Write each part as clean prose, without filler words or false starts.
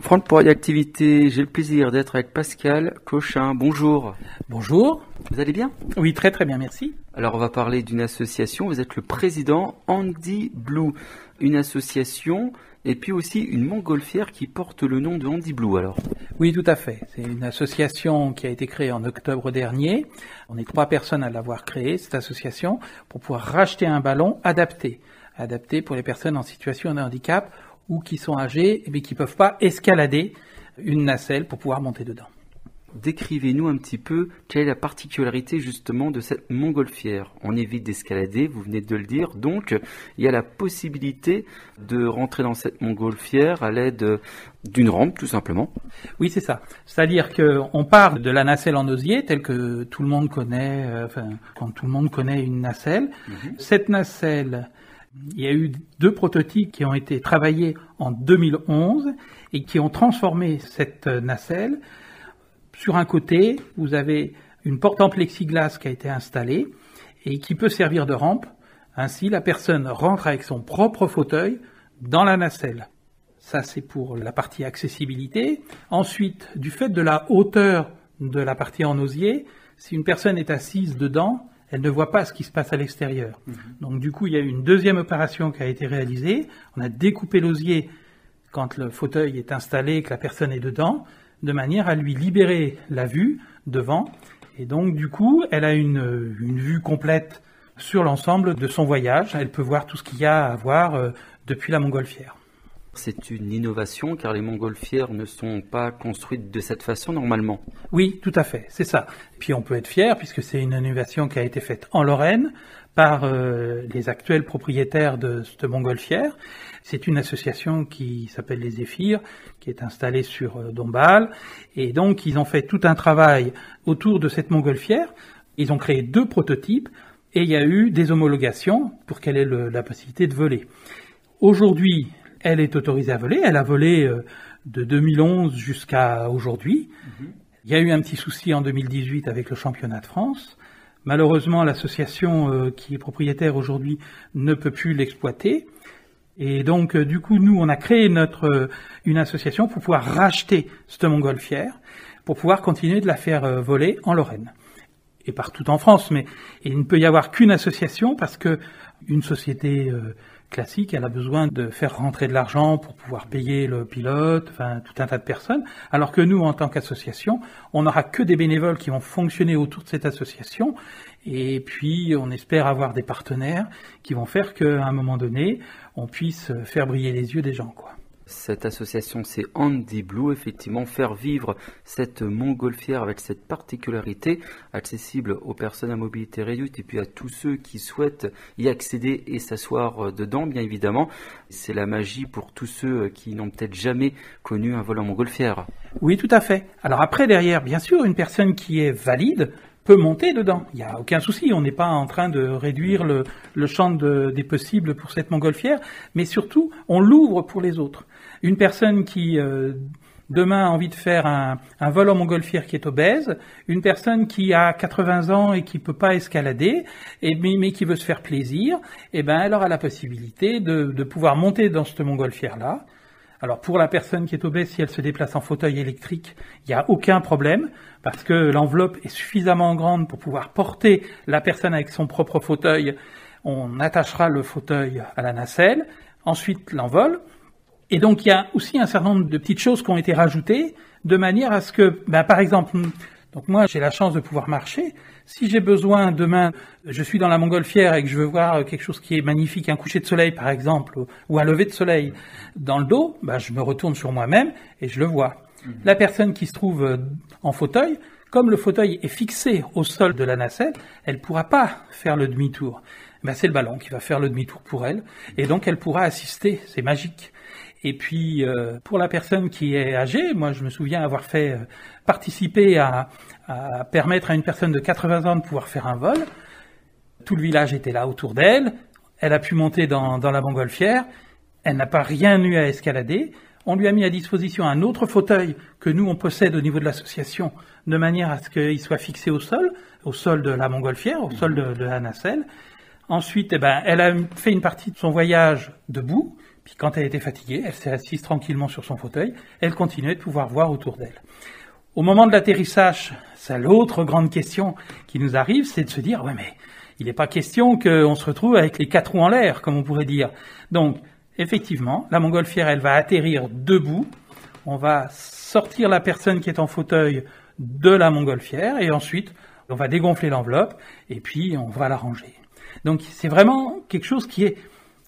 Franck pour Activité, j'ai le plaisir d'être avec Pascal Cochin. Bonjour. Bonjour. Vous allez bien? Oui, très très bien, merci. Alors on va parler d'une association, vous êtes le président Handy Blue, une association et puis aussi une montgolfière qui porte le nom de Handy Blue alors. Oui, tout à fait. C'est une association qui a été créée en octobre dernier. On est 3 personnes à l'avoir créée, cette association, pour pouvoir racheter un ballon adapté pour les personnes en situation de handicap ou qui sont âgées mais qui ne peuvent pas escalader une nacelle pour pouvoir monter dedans. Décrivez-nous un petit peu quelle est la particularité justement de cette montgolfière. On évite d'escalader, vous venez de le dire, donc il y a la possibilité de rentrer dans cette montgolfière à l'aide d'une rampe tout simplement. Oui, c'est ça. C'est-à-dire qu'on part de la nacelle en osier telle que tout le monde connaît, quand tout le monde connaît une nacelle. Cette nacelle, il y a eu 2 prototypes qui ont été travaillés en 2011 et qui ont transformé cette nacelle. Sur un côté, vous avez une porte en plexiglas qui a été installée et qui peut servir de rampe. Ainsi, la personne rentre avec son propre fauteuil dans la nacelle. Ça, c'est pour la partie accessibilité. Ensuite, du fait de la hauteur de la partie en osier, si une personne est assise dedans, elle ne voit pas ce qui se passe à l'extérieur. Donc du coup, il y a eu une deuxième opération qui a été réalisée. On a découpé l'osier quand le fauteuil est installé et que la personne est dedans, de manière à lui libérer la vue devant. Et donc du coup, elle a une vue complète sur l'ensemble de son voyage. Elle peut voir tout ce qu'il y a à voir depuis la montgolfière. C'est une innovation car les montgolfières ne sont pas construites de cette façon normalement. Oui, tout à fait, c'est ça. Puis on peut être fier puisque c'est une innovation qui a été faite en Lorraine par les actuels propriétaires de cette montgolfière. C'est une association qui s'appelle les Zéphyrs, qui est installée sur Dombasle. Et donc ils ont fait tout un travail autour de cette montgolfière. Ils ont créé 2 prototypes et il y a eu des homologations pour qu'elle ait la possibilité de voler. Aujourd'hui, elle est autorisée à voler. Elle a volé de 2011 jusqu'à aujourd'hui. Il y a eu un petit souci en 2018 avec le championnat de France. Malheureusement, l'association qui est propriétaire aujourd'hui ne peut plus l'exploiter. Et donc, du coup, nous, on a créé une association pour pouvoir racheter cette montgolfière, pour pouvoir continuer de la faire voler en Lorraine. Et partout en France, mais il ne peut y avoir qu'une association parce que une société classique, elle a besoin de faire rentrer de l'argent pour pouvoir payer le pilote, enfin tout un tas de personnes, alors que nous, en tant qu'association, on n'aura que des bénévoles qui vont fonctionner autour de cette association, et puis on espère avoir des partenaires qui vont faire qu'à un moment donné, on puisse faire briller les yeux des gens, quoi. Cette association, c'est Handy Blue, effectivement, faire vivre cette montgolfière avec cette particularité, accessible aux personnes à mobilité réduite et puis à tous ceux qui souhaitent y accéder et s'asseoir dedans, bien évidemment. C'est la magie pour tous ceux qui n'ont peut-être jamais connu un vol en montgolfière. Oui, tout à fait. Alors après, derrière, bien sûr, une personne qui est valide peut monter dedans. Il n'y a aucun souci. On n'est pas en train de réduire le champ des possibles pour cette montgolfière, mais surtout, on l'ouvre pour les autres. Une personne qui, demain, a envie de faire un vol en montgolfière qui est obèse, une personne qui a 80 ans et qui peut pas escalader, mais qui veut se faire plaisir, eh ben, elle aura la possibilité de pouvoir monter dans cette montgolfière-là. Alors pour la personne qui est obèse, si elle se déplace en fauteuil électrique, il n'y a aucun problème parce que l'enveloppe est suffisamment grande pour pouvoir porter la personne avec son propre fauteuil. On attachera le fauteuil à la nacelle, ensuite l'envol. Et donc il y a aussi un certain nombre de petites choses qui ont été rajoutées de manière à ce que, par exemple, donc moi j'ai la chance de pouvoir marcher. Si j'ai besoin demain, je suis dans la montgolfière et que je veux voir quelque chose qui est magnifique, un coucher de soleil par exemple, ou un lever de soleil dans le dos, je me retourne sur moi-même et je le vois. La personne qui se trouve en fauteuil, comme le fauteuil est fixé au sol de la nacelle, elle pourra pas faire le demi-tour. C'est le ballon qui va faire le demi-tour pour elle et donc elle pourra assister, c'est magique. Et puis, pour la personne qui est âgée, moi je me souviens avoir fait participer à permettre à une personne de 80 ans de pouvoir faire un vol. Tout le village était là autour d'elle. Elle a pu monter dans la montgolfière. Elle n'a pas rien eu à escalader. On lui a mis à disposition un autre fauteuil que nous on possède au niveau de l'association, de manière à ce qu'il soit fixé au sol de la montgolfière, au sol de la nacelle. Ensuite, elle a fait une partie de son voyage debout. Puis quand elle était fatiguée, elle s'est assise tranquillement sur son fauteuil, elle continuait de pouvoir voir autour d'elle. Au moment de l'atterrissage, c'est l'autre grande question qui nous arrive, c'est de se dire, ouais mais il n'est pas question qu'on se retrouve avec les 4 roues en l'air, comme on pourrait dire. Donc, effectivement, la montgolfière, elle va atterrir debout, on va sortir la personne qui est en fauteuil de la montgolfière, et ensuite, on va dégonfler l'enveloppe, et puis on va la ranger. Donc, c'est vraiment quelque chose qui est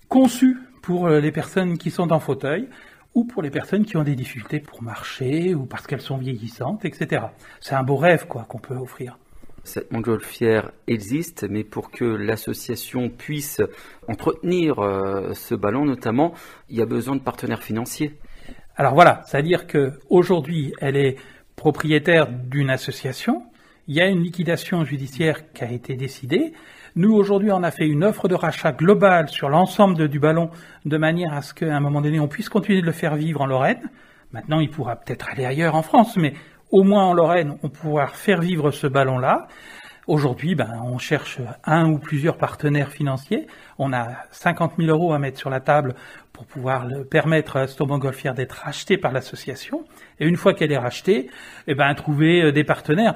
conçu pour les personnes qui sont en fauteuil, ou pour les personnes qui ont des difficultés pour marcher, ou parce qu'elles sont vieillissantes, etc. C'est un beau rêve, quoi, qu'on peut offrir. Cette montgolfière existe, mais pour que l'association puisse entretenir ce ballon notamment, il y a besoin de partenaires financiers. Alors voilà, c'est-à-dire qu'aujourd'hui, elle est propriétaire d'une association, il y a une liquidation judiciaire qui a été décidée. Nous, aujourd'hui, on a fait une offre de rachat globale sur l'ensemble du ballon, de manière à ce qu'à un moment donné, on puisse continuer de le faire vivre en Lorraine. Maintenant, il pourra peut-être aller ailleurs en France, mais au moins en Lorraine, on pourra faire vivre ce ballon-là. Aujourd'hui, on cherche un ou plusieurs partenaires financiers. On a 50 000 € à mettre sur la table pour pouvoir permettre à cette montgolfière d'être rachetée par l'association. Et une fois qu'elle est rachetée, trouver des partenaires.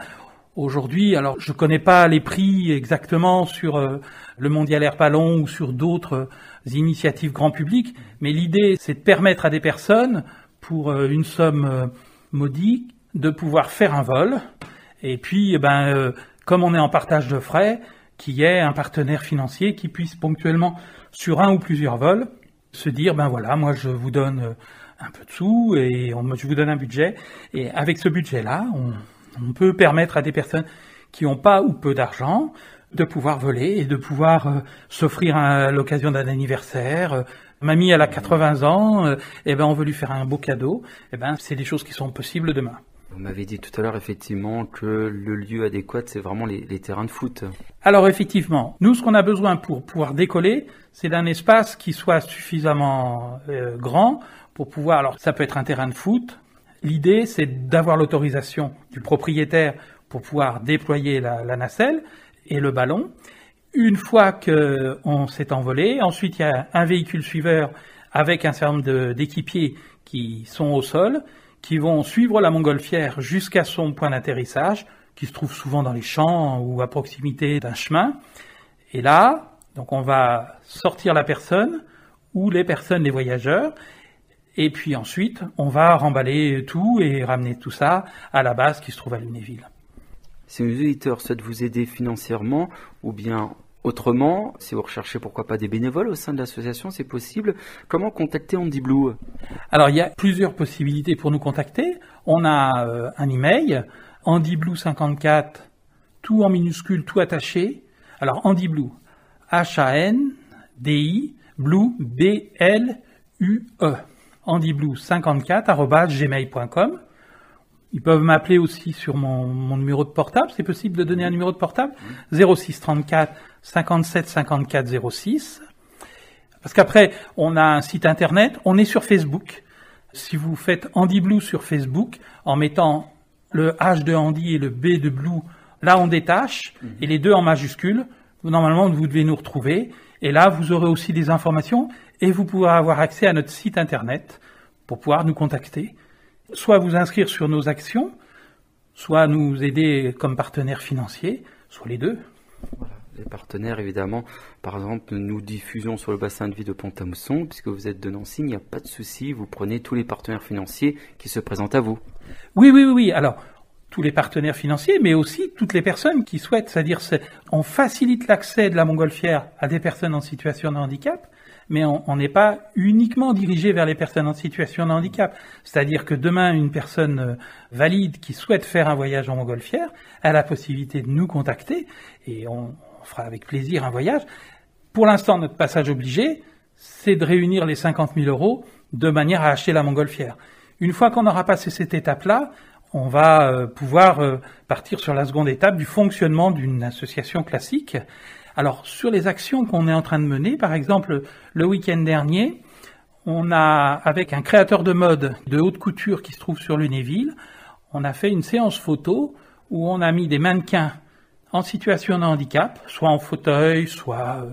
Aujourd'hui, alors je connais pas les prix exactement sur le Mondial Air Ballon ou sur d'autres initiatives grand public, mais l'idée c'est de permettre à des personnes, pour une somme modique, de pouvoir faire un vol, et puis comme on est en partage de frais, qu'il y ait un partenaire financier qui puisse ponctuellement, sur un ou plusieurs vols, se dire voilà, moi je vous donne un peu de sous et je vous donne un budget, et avec ce budget-là, on peut permettre à des personnes qui n'ont pas ou peu d'argent de pouvoir voler et de pouvoir s'offrir à l'occasion d'un anniversaire. Mamie, elle a 80 ans, on veut lui faire un beau cadeau. C'est des choses qui sont possibles demain. Vous m'avez dit tout à l'heure effectivement que le lieu adéquat, c'est vraiment les terrains de foot. Alors effectivement, nous, ce qu'on a besoin pour pouvoir décoller, c'est d'un espace qui soit suffisamment grand pour pouvoir... Alors ça peut être un terrain de foot. L'idée, c'est d'avoir l'autorisation du propriétaire pour pouvoir déployer la nacelle et le ballon. Une fois qu'on s'est envolé, ensuite il y a un véhicule suiveur avec un certain nombre d'équipiers qui sont au sol, qui vont suivre la montgolfière jusqu'à son point d'atterrissage, qui se trouve souvent dans les champs ou à proximité d'un chemin. Et là, donc on va sortir la personne ou les personnes, les voyageurs. Et puis ensuite, on va remballer tout et ramener tout ça à la base qui se trouve à Lunéville. Si nos auditeurs souhaitent vous aider financièrement ou bien autrement, si vous recherchez pourquoi pas des bénévoles au sein de l'association, c'est possible. Comment contacter Handy Blue ? Alors il y a plusieurs possibilités pour nous contacter. On a un email, handyblue54, tout en minuscule, tout attaché. Alors Handy Blue, H-A-N-D-I, Blue, B-L-U-E. handyblue54@gmail.com. Ils peuvent m'appeler aussi sur mon numéro de portable. C'est possible de donner un numéro de portable 06 34 57 54 06. Parce qu'après, on a un site internet. On est sur Facebook. Si vous faites Handy Blue sur Facebook, en mettant le H de Handy et le B de Blue, là on détache, et les deux en majuscules, normalement vous devez nous retrouver. Et là, vous aurez aussi des informations et vous pourrez avoir accès à notre site internet pour pouvoir nous contacter. Soit vous inscrire sur nos actions, soit nous aider comme partenaire financier, soit les deux. Voilà, les partenaires évidemment. Par exemple, nous diffusons sur le bassin de vie de Pont-à-Mousson, puisque vous êtes de Nancy, il n'y a pas de souci, vous prenez tous les partenaires financiers qui se présentent à vous. Oui. Alors, tous les partenaires financiers, mais aussi toutes les personnes qui souhaitent, c'est-à-dire on facilite l'accès de la montgolfière à des personnes en situation de handicap, mais on n'est pas uniquement dirigé vers les personnes en situation de handicap. C'est-à-dire que demain, une personne valide qui souhaite faire un voyage en montgolfière a la possibilité de nous contacter et on fera avec plaisir un voyage. Pour l'instant, notre passage obligé, c'est de réunir les 50 000 € de manière à acheter la montgolfière. Une fois qu'on aura passé cette étape-là, on va pouvoir partir sur la seconde étape du fonctionnement d'une association classique. Alors, sur les actions qu'on est en train de mener, par exemple, le week-end dernier, on a, avec un créateur de mode de haute couture qui se trouve sur Lunéville, on a fait une séance photo où on a mis des mannequins en situation de handicap, soit en fauteuil, soit...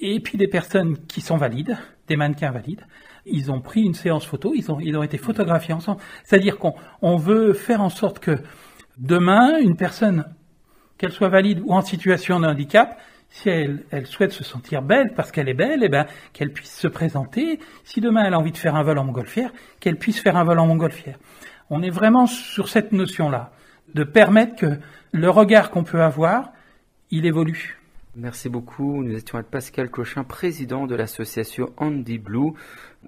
et puis des personnes qui sont valides, des mannequins valides. ils ont pris une séance photo, ils ont été photographiés ensemble. C'est-à-dire qu'on veut faire en sorte que demain, une personne, qu'elle soit valide ou en situation de handicap, si elle souhaite se sentir belle parce qu'elle est belle, eh ben, qu'elle puisse se présenter. Si demain elle a envie de faire un vol en montgolfière, qu'elle puisse faire un vol en montgolfière. On est vraiment sur cette notion-là, de permettre que le regard qu'on peut avoir, il évolue. Merci beaucoup. Nous étions avec Pascal Clochin, président de l'association Handy Blue.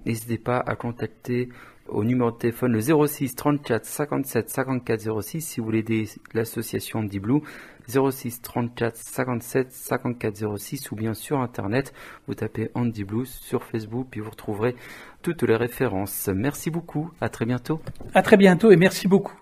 N'hésitez pas à contacter au numéro de téléphone le 06 34 57 54 06 si vous voulez aider l'association Handy Blue. 06 34 57 54 06 ou bien sur internet, vous tapez Handy Blue sur Facebook puis vous retrouverez toutes les références. Merci beaucoup, à très bientôt. À très bientôt et merci beaucoup.